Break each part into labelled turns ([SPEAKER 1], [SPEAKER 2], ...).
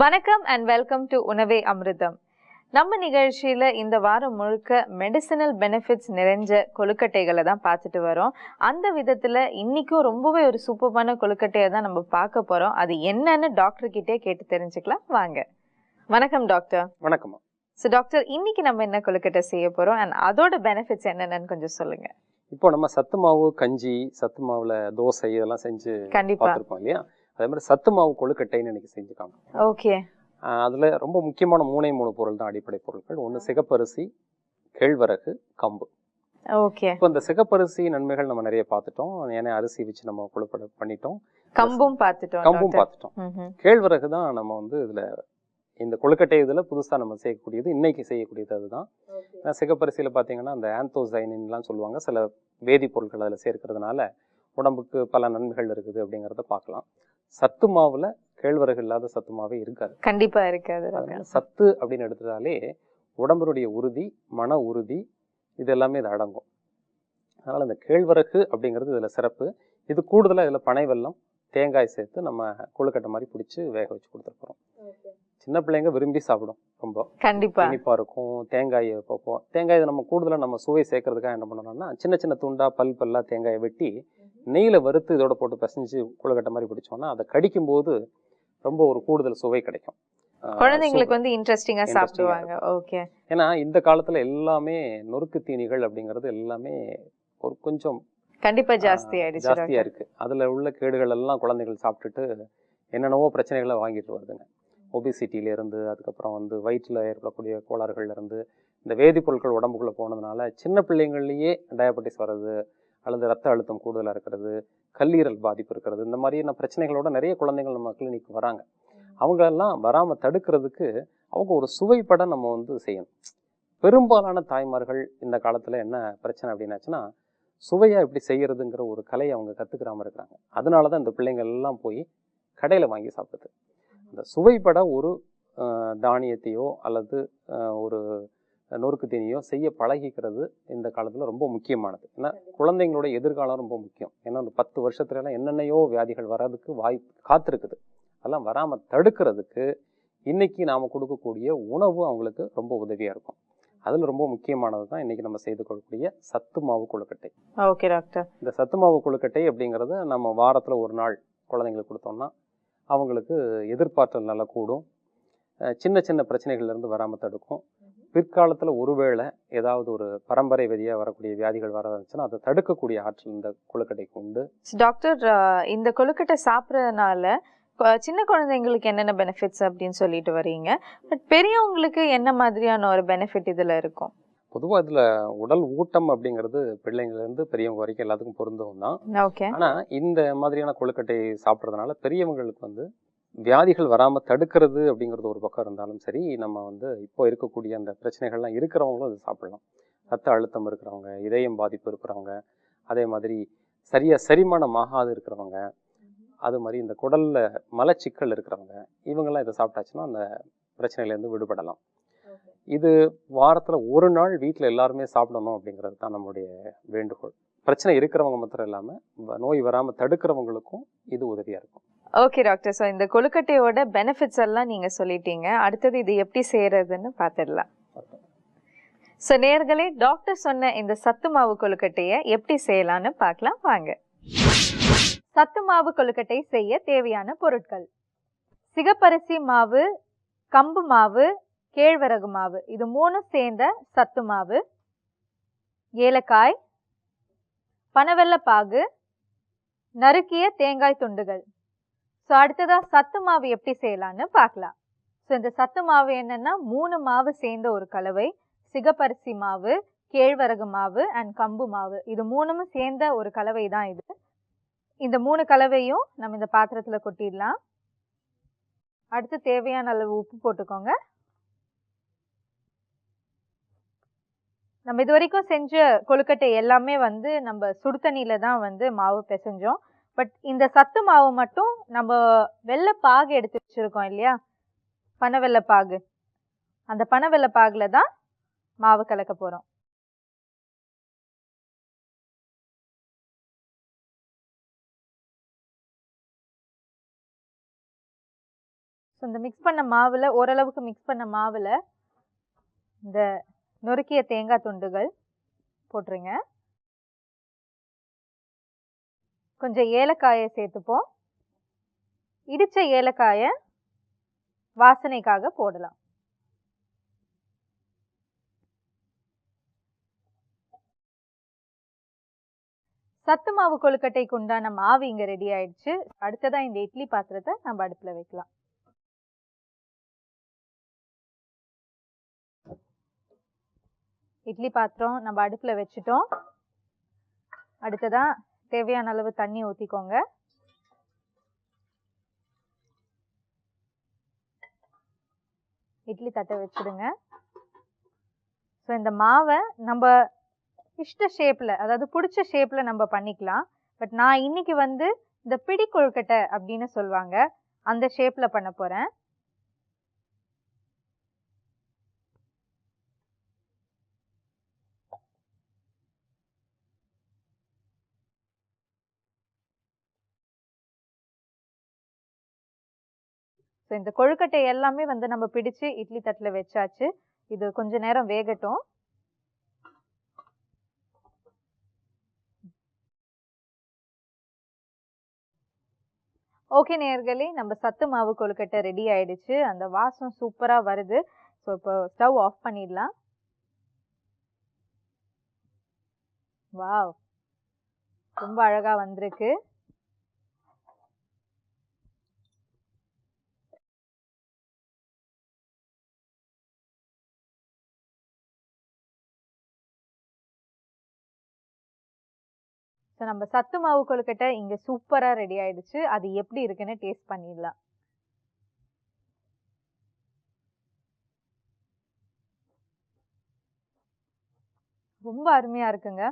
[SPEAKER 1] வணக்கம் and welcome to உணவே அமிர்தம். நம்ம நிகழ்ச்சியில இந்த வாரம் முழுக்க மெடிசினல் பெனிஃபிட்ஸ் நிறைஞ்ச கொழுக்கட்டைகளை தான் பார்த்துட்டு வரோம். அந்த விதத்துல இன்னைக்கும் ரொம்பவே ஒரு சூப்பரான கொழுக்கட்டையை தான் நம்ம பார்க்க போறோம். அது என்னன்னு டாக்டர் கிட்டே கேட்டு தெரிஞ்சுக்கலாம் வாங்க. வணக்கம் டாக்டர்.
[SPEAKER 2] வணக்கம்.
[SPEAKER 1] ஸோ டாக்டர், இன்னைக்கு நம்ம என்ன கொழுக்கட்டை செய்ய போறோம் அண்ட் அதோட பெனிஃபிட்ஸ் என்னென்னு கொஞ்சம் சொல்லுங்க.
[SPEAKER 2] இப்போ நம்ம சத்து மாவு கஞ்சி, சத்து மாவுல தோசை இதெல்லாம் செஞ்சு பார்த்துருப்போம் இல்லையா? அதே மாதிரி சத்து மாவு கொழுக்கட்டைன்னு இன்னைக்கு செஞ்சுக்காங்க.
[SPEAKER 1] ஓகே.
[SPEAKER 2] அதுல ரொம்ப முக்கியமான மூணு பொருள் தான் அடிப்படை பொருட்கள். ஒன்று சிகப்பரிசி, கேழ்வரகு, கம்பு.
[SPEAKER 1] ஓகே.
[SPEAKER 2] இப்போ இந்த சிகப்பரிசி நன்மைகள் நம்ம நிறைய பார்த்துட்டோம். ஏன்னா அரிசி வச்சு நம்ம கொழுக்கட்டை பண்ணிட்டோம்.
[SPEAKER 1] கம்பும்
[SPEAKER 2] பார்த்துட்டோம். கேழ்வரகு தான் நம்ம இதுல இந்த கொழுக்கட்டை இதுல புதுசா நம்ம செய்யக்கூடியது, இன்னைக்கு செய்யக்கூடியது அதுதான். சிகப்பரிசியில பாத்தீங்கன்னா அந்த ஆந்தோசைனின்லாம் சொல்லுவாங்க, சில வேதிப்பொருட்கள் அதுல சேர்க்கறதுனால உடம்புக்கு பல நன்மைகள் இருக்குது அப்படிங்கறத பார்க்கலாம். சத்து மாவுல கேழ்வரகு இல்லாத சத்து மாவே இருக்காது.
[SPEAKER 1] கண்டிப்பா இருக்காது.
[SPEAKER 2] சத்து அப்படின்னு எடுத்துட்டாலே உடம்புடைய உறுதி, மன உறுதி, இது எல்லாமே இது அடங்கும். அதனால இந்த கேழ்வரகு அப்படிங்கிறது இதுல சிறப்பு. இது கூடுதலா இதுல பனை வெல்லம், தேங்காய் சேர்த்து நம்ம கொழுக்கட்டை மாதிரி பிடிச்சி வேக வச்சு கொடுத்துருக்கோம். சின்ன பிள்ளைங்க விரும்பி சாப்பிடும். ரொம்ப
[SPEAKER 1] கண்டிப்பா
[SPEAKER 2] இனிப்பா இருக்கும். தேங்காயை பார்ப்போம். தேங்காய் நம்ம கூடுதலா நம்ம சுவை சேர்க்கறதுக்காக என்ன பண்ணணும்னா, சின்ன சின்ன துண்டா பல்லா தேங்காயை வெட்டி நெய்யில வறுத்து இதோட போட்டு பிசைஞ்சு கொழுக்கட்டை மாதிரி பிடிச்சோம்னா அதை கடிக்கும் போது ரொம்ப ஒரு கூடுதல் சுவை கிடைக்கும்.
[SPEAKER 1] குழந்தைங்களுக்கு இன்ட்ரெஸ்டிங்கா சாப்பிடுவாங்க. ஓகே.
[SPEAKER 2] ஏன்னா இந்த காலத்துல எல்லாமே நொறுக்கு தீனிகள் அப்படிங்கிறது எல்லாமே ஒரு கொஞ்சம்
[SPEAKER 1] கண்டிப்பா ஜாஸ்தியா
[SPEAKER 2] இருக்கு. அதுல உள்ள கேடுகள் எல்லாம் குழந்தைகள் சாப்பிட்டுட்டு என்னென்னவோ பிரச்சனைகளை வாங்கிட்டு வருதுங்க. ஒபிசிட்டியில இருந்து, அதுக்கப்புறம் வயிற்றுல ஏற்படக்கூடிய கோளாறுகள்ல இருந்து, இந்த வேதிப்பொருட்கள் உடம்புக்குள்ள போனதுனால சின்ன பிள்ளைங்கள்லயே டயபெட்டிஸ் வர்றது, அல்லது ரத்த அழுத்தம் கூடுதலா இருக்கிறது, கல்லீரல் பாதிப்பு இருக்கிறது, இந்த மாதிரியான பிரச்சனைகளோட நிறைய குழந்தைகள் நம்ம கிளினிக் வராங்க. அவங்க எல்லாம் வராம தடுக்கிறதுக்கு அவங்க ஒரு சுவைப்பட நம்ம செய்யணும். பெரும்பாலான தாய்மார்கள் இந்த காலத்துல என்ன பிரச்சனை அப்படின்னாச்சுன்னா, சுவையா எப்படி செய்யறதுங்கிற ஒரு கலையை அவங்க கத்துக்கிறாம இருக்கிறாங்க. அதனாலதான் இந்த பிள்ளைங்க எல்லாம் போய் கடையில வாங்கி சாப்பிடுது. அந்த சுவைப்பட ஒரு தானியத்தையோ அல்லது ஒரு நொறுக்கு தீனியோ செய்ய பழகிக்கிறது இந்த காலத்துல ரொம்ப முக்கியமானது. ஏன்னா குழந்தைங்களோட எதிர்காலம் ரொம்ப முக்கியம். ஏன்னா ஒரு 10 வருஷத்துல எல்லாம் என்னென்னையோ வியாதிகள் வர்றதுக்கு வாய்ப்பு காத்திருக்குது. அதெல்லாம் வராம தடுக்கிறதுக்கு இன்னைக்கு நாம கொடுக்கக்கூடிய உணவு அவங்களுக்கு ரொம்ப உதவியா இருக்கும். அதுல ரொம்ப முக்கியமானது தான் இன்னைக்கு நம்ம செய்து கொள்ளக்கூடிய சத்து மாவு கொழுக்கட்டை.
[SPEAKER 1] Okay doctor.
[SPEAKER 2] இந்த சத்து மாவு கொழுக்கட்டை அப்படிங்கறத நம்ம வாரத்துல ஒரு நாள் குழந்தைங்களுக்கு கொடுத்தோம்னா அவங்களுக்கு எதிர்பார்த்தல் நல்லா கூடும். சின்ன சின்ன பிரச்சனைகள்ல இருந்து வராம தடுக்கும். பிற்காலத்துல ஒருவேளை ஏதாவது ஒரு பரம்பரை விதியா வரக்கூடிய வியாதிகள் வர இருந்துச்சுன்னா அதை தடுக்கக்கூடிய ஆற்றல் இந்த கொழுக்கட்டைக்கு உண்டு.
[SPEAKER 1] டாக்டர், இந்த கொழுக்கட்டை சாப்பிட்றதுனால சின்ன குழந்தைங்களுக்கு என்னென்ன பெனிஃபிட்ஸ் அப்படின்னு சொல்லிட்டு வரீங்க, பட் பெரியவங்களுக்கு என்ன மாதிரியான ஒரு பெனிஃபிட் இதுல இருக்கும்?
[SPEAKER 2] பொதுவா இதுல உடல் ஊட்டம் அப்படிங்கிறது பிள்ளைங்கள்ல இருந்து பெரியவங்க வரைக்கும் எல்லாத்துக்கும் பொருந்தும் தான். ஆனா இந்த மாதிரியான கொழுக்கட்டை சாப்பிட்றதுனால பெரியவங்களுக்கு வியாதிகள் வராம தடுக்கிறது அப்படிங்கிறது ஒரு பக்கம் இருந்தாலும் சரி, நம்ம இப்போ இருக்கக்கூடிய அந்த பிரச்சனைகள்லாம் இருக்கிறவங்களும் அது சாப்பிடலாம். ரத்த அழுத்தம் இருக்கிறவங்க, இதயம் பாதிப்பு இருக்கிறவங்க, அதே மாதிரி சரியா செரிமானம் ஆகாது இருக்கிறவங்க, அது மாதிரி இந்த குடல்ல மலச்சிக்கல் இருக்கிறவங்க, இவங்கெல்லாம் இதை சாப்பிட்டாச்சுன்னா அந்த பிரச்சனையில இருந்து விடுபடலாம். இது வாரத்துல ஒரு நாள் வீட்டுல எல்லாருமே சாப்பிடணும் அப்படிங்கிறது தான் நம்முடைய வேண்டுகோள். பிரச்சனை இருக்கிறவங்க மாத்திரம் இல்லாம நோய் வராம தடுக்கிறவங்களுக்கும் இது உதவியா இருக்கும்.
[SPEAKER 1] Okay doctor. ஸோ இந்த கொழுக்கட்டையோட பெனிஃபிட்ஸ் எல்லாம் நீங்க சொல்லிட்டீங்க. அடுத்தது இது எப்படி செய்யறதுன்னு பார்த்துடலாம். ஸோ நேயர்களே, டாக்டர் சொன்ன இந்த சத்து மாவு கொழுக்கட்டையை எப்படி செய்யலான்னு பார்க்கலாம் வாங்க. சத்து மாவு கொழுக்கட்டை செய்ய தேவையான பொருட்கள்: சிகப்பரிசி மாவு, கம்பு மாவு, கேழ்வரகு மாவு, இது 3 சேர்ந்த சத்து மாவு, ஏலக்காய், பனவெல்லப்பாகு, நறுக்கிய தேங்காய் துண்டுகள். ஸோ அடுத்ததா சத்து மாவு எப்படி செய்யலான்னு பார்க்கலாம். ஸோ இந்த சத்து மாவு என்னன்னா 3 மாவு சேர்ந்த ஒரு கலவை. சிகப்பரிசி மாவு, கேழ்வரகு மாவு அண்ட் கம்பு மாவு, இது 3ம் சேர்ந்த ஒரு கலவை தான் இது. இந்த 3 கலவையும் நம்ம இந்த பாத்திரத்துல கொட்டிடலாம். அடுத்து தேவையான அளவு உப்பு போட்டுக்கோங்க. நம்ம இது வரைக்கும் செஞ்ச கொழுக்கட்டை எல்லாமே நம்ம சுடு தண்ணியில தான் மாவு பிசைஞ்சோம். பட் இந்த சத்து மாவு மட்டும் நம்ம வெள்ளப்பாகு எடுத்து வச்சிருக்கோம் இல்லையா, பனவெல்லப்பாகு, அந்த பனவெல்லப்பாகுல தான் மாவு கலக்க போறோம். ஸோ இந்த மிக்ஸ் பண்ண மாவில் ஓரளவுக்கு மிக்ஸ் பண்ண மாவில் இந்த நொறுக்கிய தேங்காய் துண்டுகள் போட்டுருங்க. கொஞ்சம் ஏலக்காயை சேர்த்துப்போம். இடிச்ச ஏலக்காயை வாசனைக்காக போடலாம். சத்து மாவு கொழுக்கட்டைக்கு உண்டான மாவு இங்க ரெடி ஆயிடுச்சு. அடுத்ததா இந்த இட்லி பாத்திரத்தை நம்ம அடுப்புல வைக்கலாம். இட்லி பாத்திரம் நம்ம அடுப்புல வச்சுட்டோம். அடுத்ததா தேவையான அளவு தண்ணி ஊத்திக்கோங்க. இட்லி தட்டை வச்சிடுங்க. ஸோ இந்த மாவை நம்ம இஷ்ட ஷேப்ல, அதாவது பிடிச்ச ஷேப்ல நம்ம பண்ணிக்கலாம். பட் நான் இன்னைக்கு வந்து இந்த பிடி கொழுக்கட்டை அப்படின்னு சொல்லுவாங்க, அந்த ஷேப்ல பண்ண போறேன். ஸோ இந்த கொழுக்கட்டை எல்லாமே வந்து நம்ம பிடிச்சு இட்லி தட்டில் வச்சாச்சு. இது கொஞ்ச நேரம் வேகட்டும். ஓகே நேயர்களே, நம்ம சத்து மாவு கொழுக்கட்டை ரெடி ஆயிடுச்சு. அந்த வாசம் சூப்பரா வருது. ஸோ இப்போ ஸ்டவ் ஆஃப் பண்ணிடலாம். வாவ், ரொம்ப அழகா வந்திருக்கு. ஸோ நம்ம சத்து மாவு கொழுக்கட்டை இங்க சூப்பரா ரெடி ஆயிடுச்சு. அது எப்படி இருக்குன்னு டேஸ்ட் பண்ணிடலாம். ரொம்ப அருமையா இருக்குங்க.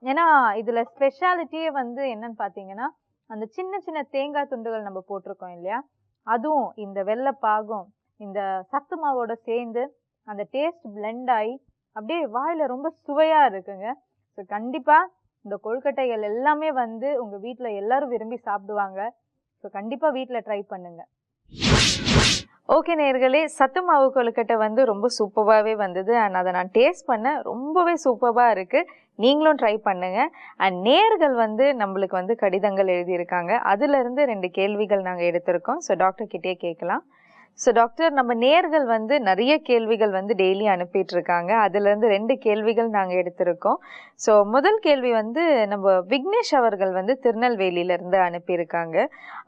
[SPEAKER 1] ஏன்னா இதுல ஸ்பெஷாலிட்டியே வந்து என்னன்னு பாத்தீங்கன்னா, அந்த சின்ன சின்ன தேங்காய் துண்டுகள் நம்ம போட்டிருக்கோம் இல்லையா, அதுவும் இந்த வெள்ளை பாகும் இந்த சத்து மாவோட சேர்ந்து அந்த டேஸ்ட் பிளெண்ட் ஆகி அப்படியே வாயில ரொம்ப சுவையா இருக்குங்க. ஸோ கண்டிப்பா இந்த கொழுக்கட்டைகள் எல்லாமே வந்து உங்க வீட்ல எல்லாரும் விரும்பி சாப்பிடுவாங்க. ஸோ கண்டிப்பா வீட்ல ட்ரை பண்ணுங்க. ஓகே நேயர்களே, சத்து மாவு கொழுக்கட்டை வந்து ரொம்ப சூப்பராகவே வந்தது. அண்ட் அதை நான் டேஸ்ட் பண்ணேன், ரொம்பவே சூப்பராக இருக்குது. நீங்களும் ட்ரை பண்ணுங்க. அண்ட் நேயர்கள் வந்து நம்மளுக்கு வந்து கடிதங்கள் எழுதியிருக்காங்க. அதுலேருந்து 2 கேள்விகள் நாங்கள் எடுத்திருக்கோம். ஸோ டாக்டர் கிட்டே கேட்கலாம். ஸோ டாக்டர், நம்ம நேயர்கள் வந்து நிறைய கேள்விகள் வந்து டெய்லி அனுப்பிட்டு இருக்காங்க. அதுலேருந்து 2 கேள்விகள் நாங்கள் எடுத்திருக்கோம். ஸோ முதல் கேள்வி வந்து நம்ம விக்னேஷ் அவர்கள் வந்து திருநெல்வேலியிலேருந்து அனுப்பியிருக்காங்க.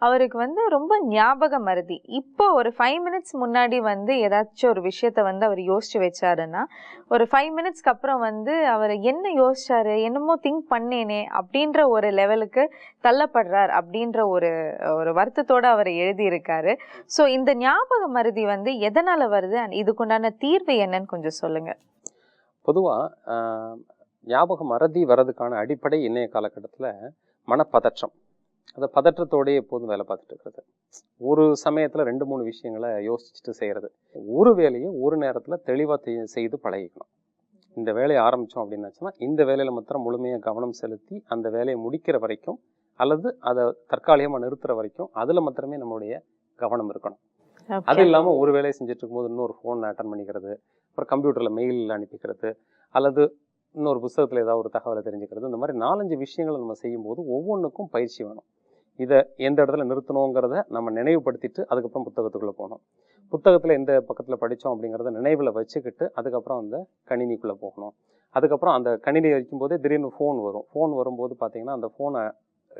[SPEAKER 1] அவருக்கு வந்து ரொம்ப ஞாபக மறதி. இப்போ ஒரு 5 மினிட்ஸ் முன்னாடி வந்து ஏதாச்சும் ஒரு விஷயத்த வந்து அவர் யோசிச்சு வச்சாருன்னா, ஒரு 5 மினிட்ஸ்க்கு அப்புறம் வந்து அவர் என்ன யோசிச்சாரு, என்னமோ திங்க் பண்ணேனே அப்படின்ற ஒரு லெவலுக்கு தள்ளப்படுறார் அப்படின்ற ஒரு வருத்தத்தோடு அவர் எழுதியிருக்காரு. ஸோ இந்த ஞாபக மறதி வந்து எதனால வருது, அண்ட் இதுக்குண்டான தீர்வு என்னன்னு கொஞ்சம் சொல்லுங்க.
[SPEAKER 2] பொதுவாக ஞாபக மறதி வர்றதுக்கான அடிப்படை இன்றைய காலகட்டத்தில் மனப்பதற்றம். அந்த பதற்றத்தோடய எப்போதும் வேலை பார்த்துட்டு இருக்கிறது. ஒரு சமயத்தில் 2-3 விஷயங்களை யோசிச்சுட்டு செய்கிறது. ஒரு வேலையை ஒரு நேரத்தில் தெளிவாக செய்து பழகிக்கணும். இந்த வேலையை ஆரம்பித்தோம் அப்படின்னாச்சுன்னா இந்த வேலையில் மாத்திரம் முழுமையாக கவனம் செலுத்தி அந்த வேலையை முடிக்கிற வரைக்கும், அல்லது அதை தற்காலிகமாக நிறுத்துகிற வரைக்கும் அதில் மாத்திரமே நம்மளுடைய கவனம் இருக்கணும். அது இல்லாமல் ஒரு வேலையை செஞ்சுட்டு இருக்கும்போது இன்னொரு ஃபோன் அட்டன் பண்ணிக்கிறது, அப்புறம் கம்ப்யூட்டரில் மெயில் அனுப்பிக்கிறது, அல்லது இன்னொரு புத்தகத்தில் ஏதாவது ஒரு தகவலை தெரிஞ்சுக்கிறது, இந்த மாதிரி 4-5 விஷயங்களை நம்ம செய்யும்போது ஒவ்வொன்றுக்கும் பயிற்சி வேணும். இதை எந்த இடத்துல நிறுத்தணுங்கிறத நம்ம நினைவுபடுத்திட்டு அதுக்கப்புறம் புத்தகத்துக்குள்ளே போகணும். புத்தகத்தில் எந்த பக்கத்தில் படித்தோம் அப்படிங்கிறத நினைவில் வச்சுக்கிட்டு அதுக்கப்புறம் அந்த கணினிக்குள்ளே போகணும். அதுக்கப்புறம் அந்த கணினி வைக்கும்போதே திடீர்னு ஃபோன் வரும். ஃபோன் வரும்போது பார்த்திங்கன்னா அந்த ஃபோனை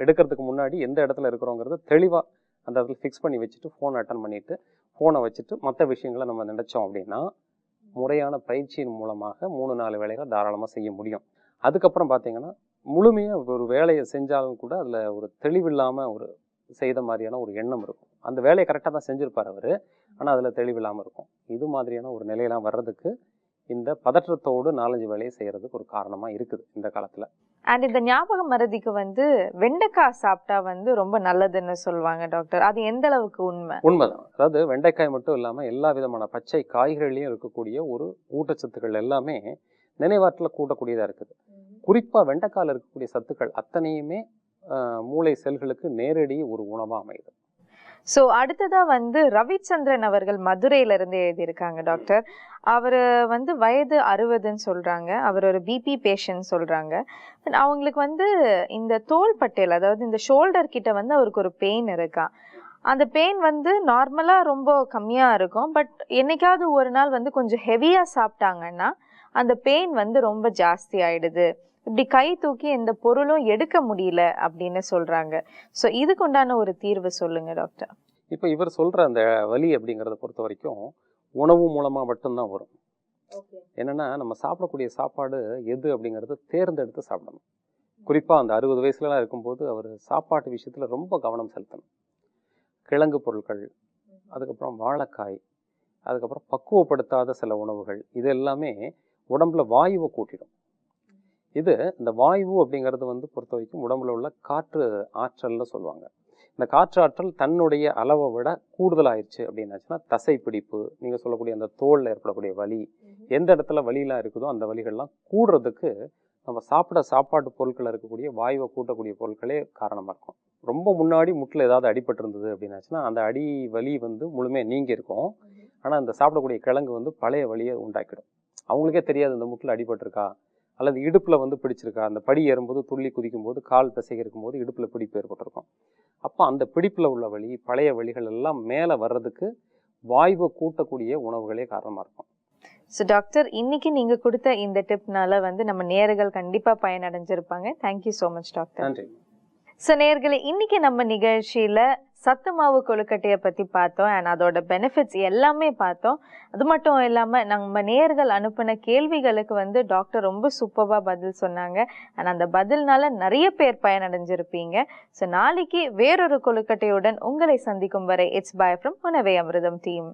[SPEAKER 2] எடுக்கிறதுக்கு முன்னாடி எந்த இடத்துல இருக்கிறோங்கிறத தெளிவாக அந்த இடத்துல ஃபிக்ஸ் பண்ணி வச்சுட்டு ஃபோனை அட்டன் பண்ணிவிட்டு ஃபோனை வச்சுட்டு மற்ற விஷயங்களை நம்ம நினச்சோம் அப்படின்னா முறையான பயிற்சியின் மூலமாக 3-4 வேலைகள் தாராளமாக செய்ய முடியும். அதுக்கப்புறம் பார்த்திங்கன்னா முழுமையாக ஒரு வேலையை செஞ்சாலும் கூட அதில் ஒரு தெளிவில்லாமல் ஒரு செய்த மாதிரியான ஒரு எண்ணம் இருக்கும். அந்த வேலையை கரெக்டாக தான் செஞ்சுருப்பார் அவர், ஆனால் அதில் தெளிவில்லாமல் இருக்கும். இது மாதிரியான ஒரு நிலையெல்லாம் வர்றதுக்கு இந்த பதற்றத்தோடு 4-5 வேலையை செய்கிறதுக்கு ஒரு காரணமாக இருக்குது இந்த காலத்தில்.
[SPEAKER 1] அண்ட் இந்த ஞாபக மறதிக்கு வந்து வெண்டைக்காய் சாப்பிட்டா வந்து ரொம்ப நல்லதுன்னு சொல்லுவாங்க டாக்டர். அது எந்த அளவுக்கு உண்மை?
[SPEAKER 2] உண்மைதான். அதாவது வெண்டைக்காய் மட்டும் இல்லாமல் எல்லா விதமான பச்சை காய்கறிலையும் இருக்கக்கூடிய ஒரு ஊட்டச்சத்துக்கள் எல்லாமே நினைவாற்றல கூட்டக்கூடியதாக இருக்குது. குறிப்பாக வெண்டைக்காயில் இருக்கக்கூடிய சத்துக்கள் அத்தனையுமே மூளை செல்களுக்கு நேரடி ஒரு உணவாக அமையுது.
[SPEAKER 1] ஸோ அடுத்ததா வந்து ரவிச்சந்திரன் அவர்கள் மதுரையில இருந்து எழுதியிருக்காங்க டாக்டர். அவர் வந்து வயது 60ன்னு சொல்றாங்க. அவர் ஒரு பிபி பேஷண்ட் சொல்றாங்க. அவங்களுக்கு வந்து இந்த தோள்பட்டையில், அதாவது இந்த ஷோல்டர் கிட்ட வந்து அவருக்கு ஒரு பெயின் இருக்கா. அந்த பெயின் வந்து நார்மலா ரொம்ப கம்மியா இருக்கும். பட் என்னைக்காவது ஒரு நாள் வந்து கொஞ்சம் ஹெவியா சாப்பிட்டாங்கன்னா அந்த பெயின் வந்து ரொம்ப ஜாஸ்தி ஆயிடுது. இப்படி கை தூக்கி எந்த பொருளும் எடுக்க முடியல அப்படின்னு சொல்றாங்க. ஸோ இதுக்கு உண்டான ஒரு தீர்வு சொல்லுங்க டாக்டர்.
[SPEAKER 2] இப்போ இவர் சொல்ற அந்த வலி அப்படிங்கிறத பொறுத்த வரைக்கும் உணவு மூலமா மட்டும்தான் வரும். என்னன்னா நம்ம சாப்பிடக்கூடிய சாப்பாடு எது அப்படிங்கிறது தேர்ந்தெடுத்து சாப்பிடணும். குறிப்பா அந்த 60 வயசுலலாம் இருக்கும்போது அவர் சாப்பாட்டு விஷயத்துல ரொம்ப கவனம் செலுத்தணும். கிழங்கு பொருட்கள், அதுக்கப்புறம் வாழைக்காய், அதுக்கப்புறம் பக்குவப்படுத்தாத சில உணவுகள், இது எல்லாமே உடம்புல வாயுவை கூட்டிடும். இது இந்த வாயு அப்படிங்கிறது வந்து பொறுத்த வரைக்கும் உடம்புல உள்ள காற்று ஆற்றல்னு சொல்லுவாங்க. இந்த காற்று ஆற்றல் தன்னுடைய அளவை விட கூடுதலாயிருச்சு அப்படின்னாச்சுன்னா தசை பிடிப்பு, நீங்க சொல்லக்கூடிய அந்த தோல்ல ஏற்படக்கூடிய வலி, எந்த இடத்துல வலியெல்லாம் இருக்குதோ அந்த வலிகள்லாம் கூடுறதுக்கு நம்ம சாப்பாட்டு பொருட்கள் இருக்கக்கூடிய வாயுவை கூட்டக்கூடிய பொருட்களே காரணமா இருக்கும். ரொம்ப முன்னாடி முட்டில் ஏதாவது அடிபட்டு இருந்தது அப்படின்னாச்சுன்னா அந்த அடி வலி வந்து முழுமையாக நீங்கி இருக்கும். ஆனால் அந்த சாப்பிடக்கூடிய கிழங்கு வந்து பழைய வலியை உண்டாக்கிடும். அவங்களுக்கே தெரியாது இந்த முட்டில் அடிபட்டிருக்கா, அல்லது இடுப்பில் வந்து பிடிச்சிருக்கா. அந்த படி ஏறும்போது துள்ளி குதிக்கும் போது கால் பிசைக்கு இருக்கும்போது இடுப்பில் பிடிப்பு ஏற்பட்டிருக்கும். அப்போ அந்த பிடிப்பில் உள்ள வலி, பழைய வலிகள் எல்லாம் மேலே வர்றதுக்கு வாயுவை கூட்டக்கூடிய உணவுகளே காரணமாக இருக்கும்.
[SPEAKER 1] ஸோ டாக்டர், இன்னைக்கு நீங்க கொடுத்த இந்த டிப்னால வந்து நம்ம நேயர்கள் கண்டிப்பா பயனடைஞ்சிருப்பாங்க. Thank you so much doctor.
[SPEAKER 2] நன்றி.
[SPEAKER 1] ஸோ நேயர்களே, இன்னைக்கு நம்ம நிகழ்ச்சியில சத்து மாவு கொழுக்கட்டையை பத்தி பார்த்தோம். அண்ட் அதோட பெனிஃபிட்ஸ் எல்லாமே பார்த்தோம். அது மட்டும் இல்லாம நம்ம நேயர்கள் அனுப்பின கேள்விகளுக்கு வந்து டாக்டர் ரொம்ப சூப்பரா பதில் சொன்னாங்க. அண்ட் அந்த பதில்னால நிறைய பேர் பயனடைஞ்சிருப்பீங்க. ஸோ நாளைக்கு வேறொரு கொழுக்கட்டையுடன் உங்களை சந்திக்கும் வரை இட்ஸ் பை ஃப்ரம் உணவே அமிர்தம் டீம்.